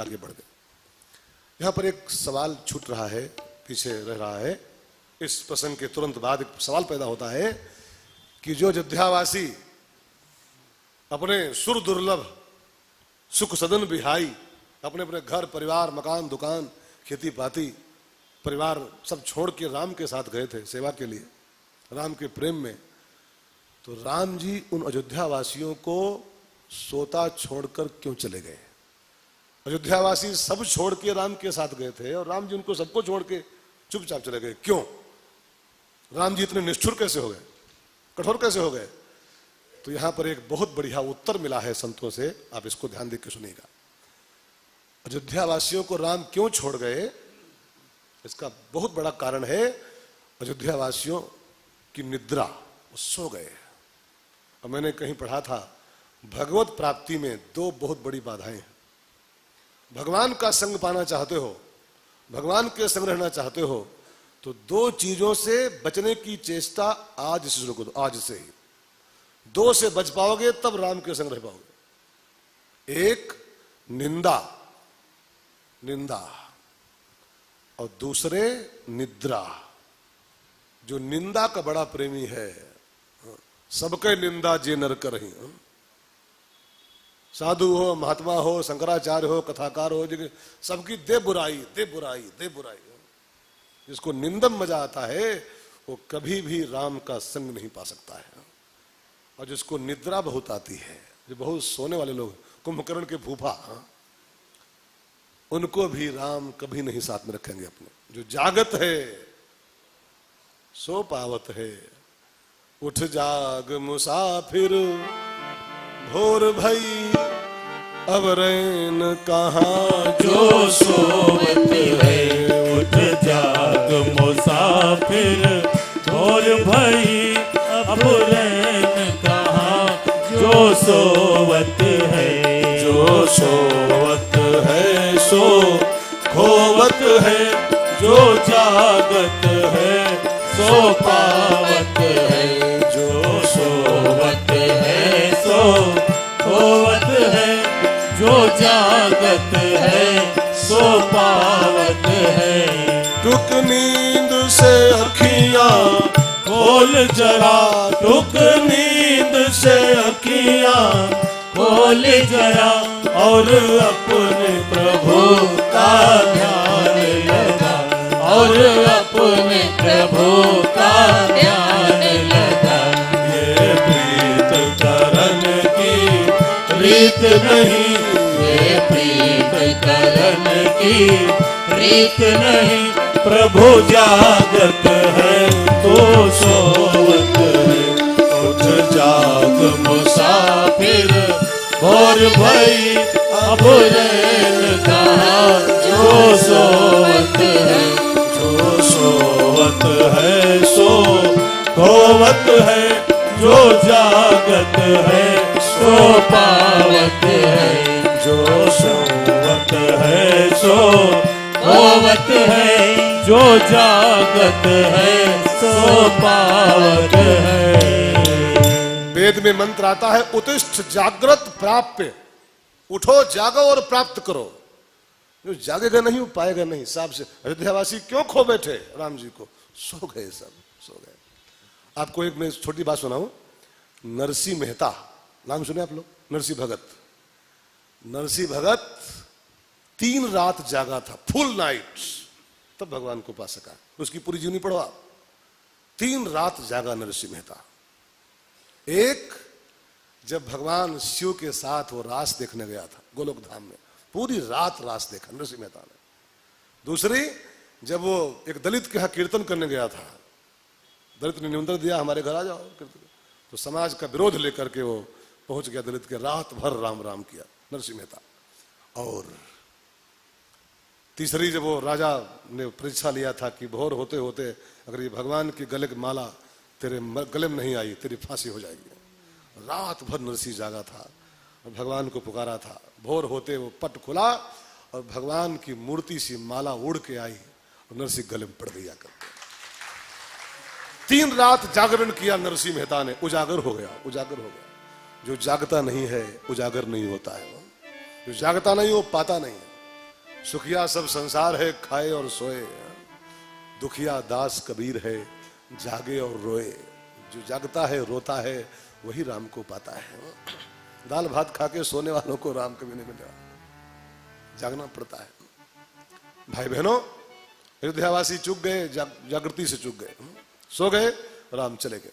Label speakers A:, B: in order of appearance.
A: आगे बढ़ गए। यहाँ पर एक सवाल छूट रहा है, पीछे रह रहा है। इस प्रसंग के तुरंत बाद एक सवाल पैदा होता है कि जो अयोध्यावासी अपने सुर दुर्लभ सुख सदन बिहाई अपने अपने घर परिवार मकान दुकान खेती पाती परिवार सब छोड़ के राम के साथ गए थे सेवा के लिए, राम के प्रेम में, तो राम जी उन अयोध्यावासियों को सोता छोड़कर क्यों चले गए? अयोध्यावासी सब छोड़ के राम के साथ गए थे और राम जी उनको सबको छोड़ के चुपचाप चले गए, क्यों? राम जी इतने निष्ठुर कैसे हो गए, कठोर कैसे हो गए? तो यहां पर एक बहुत बढ़िया उत्तर मिला है संतों से, आप इसको ध्यान देकर सुनिएगा। अयोध्यावासियों को राम क्यों छोड़ गए, इसका बहुत बड़ा कारण है अयोध्यावासियों की निद्रा, वो सो गए। और मैंने कहीं पढ़ा था भगवत प्राप्ति में दो बहुत बड़ी बाधाएं हैं। भगवान का संग पाना चाहते हो, भगवान के संग रहना चाहते हो, तो दो चीजों से बचने की चेष्टा आज से शुरू करो, आज से ही। दो से बच पाओगे तब राम के संग रह पाओगे। एक निंदा, निंदा, और दूसरे निद्रा। जो निंदा का बड़ा प्रेमी है, सबके निंदा जे नर करही, साधु हो महात्मा हो शंकराचार्य हो कथाकार हो, सबकी दे बुराई दे बुराई दे बुराई। जिसको निंदन मजा आता है वो कभी भी राम का संग नहीं पा सकता है। और जिसको निद्रा बहुत आती है, जो बहुत सोने वाले लोग, कुंभकर्ण के फूफा, उनको भी राम कभी नहीं साथ में रखेंगे अपने। जो जागत है सो पावत है, उठ जाग मुसाफिर भोर भई अब रैन कहाँ
B: जो सोवत है। उठ जाग मुसाफिर भोर भई अब रैन कहाँ जो सोवत है।
A: जो सोवत है सो खोवत है,
B: जो जागत है सो पावत है। जो सोवत है सो खोवत है, जो जागत है सो पावत है।
A: टुक नींद से अखियां
B: खोल जरा, टुक नींद से अखियां खोल जरा, और अपने प्रभु का ध्यान लगा, और अपने प्रभु का ध्यान लगा।
A: ये प्रीत करन की
B: प्रीत नहीं, ये प्रीत करन की प्रीत नहीं। प्रभु जागत है तो सोवत है।
A: उठ जाग
B: मुसाफिर भोर भई अब रैन कहाँ जो सोवत है।
A: जो सोवत है
B: सो खोवत है, जो जागत है सो पावत है।
A: जो सोवत
B: है सो खोवत है, जो जागत है सो पावत है।
A: वेद में मंत्र आता है उत्तिष्ठ जागृत प्राप्य, उठो जागो और प्राप्त करो। जो जागेगा नहीं वो पाएगा नहीं। साहब से अयोध्यावासी क्यों खो बैठे राम जी को? सो गए, सब सो गए। आपको एक मैं छोटी बात सुनाऊं। नरसिंह मेहता नाम सुने आप लोग? नरसिंह भगत। नरसिंह भगत 3 रात जागा था, फुल नाइट, तब भगवान को पा सका। उसकी पूरी जीवनी पढ़ो आप। 3 रात जागा नरसिंह मेहता। एक, जब भगवान शिव के साथ वो रास देखने गया था गोलोक धाम में, पूरी रात रास देखा नरसिंह मेहता ने। दूसरी, जब वो एक दलित के यहाँ कीर्तन करने गया था, दलित ने निमंत्रण दिया हमारे घर आ जाओ कीर्तन, तो समाज का विरोध लेकर के वो पहुंच गया दलित के, रात भर राम राम किया नरसिंह मेहता। और तीसरी, जब वो राजा ने परीक्षा लिया था कि भोर होते होते अगर ये भगवान की गले की माला तेरे गले में नहीं आई तेरी फांसी हो जाएगी। रात भर नरसिंह जागा था और भगवान को पुकारा था। भोर होते वो पट खुला और भगवान की मूर्ति सी माला उड़ के आई और नरसिंह गले में पड़ गई आकर। 3 रात जागरण किया नरसिंह मेहता ने, उजागर हो गया, उजागर हो गया। जो जागता नहीं है उजागर नहीं होता है। जो जागता नहीं वो पाता नहीं है। सुखिया सब संसार है खाए और सोए, दुखिया दास कबीर है जागे और रोए। जो जागता है रोता है वही राम को पाता है। दाल भात खा के सोने वालों को राम कभी नहीं मिलेगा, जागना पड़ता है। भाई बहनों, अयोध्यावासी चूक गए, जागृति से चूक गए, सो गए, राम चले गए।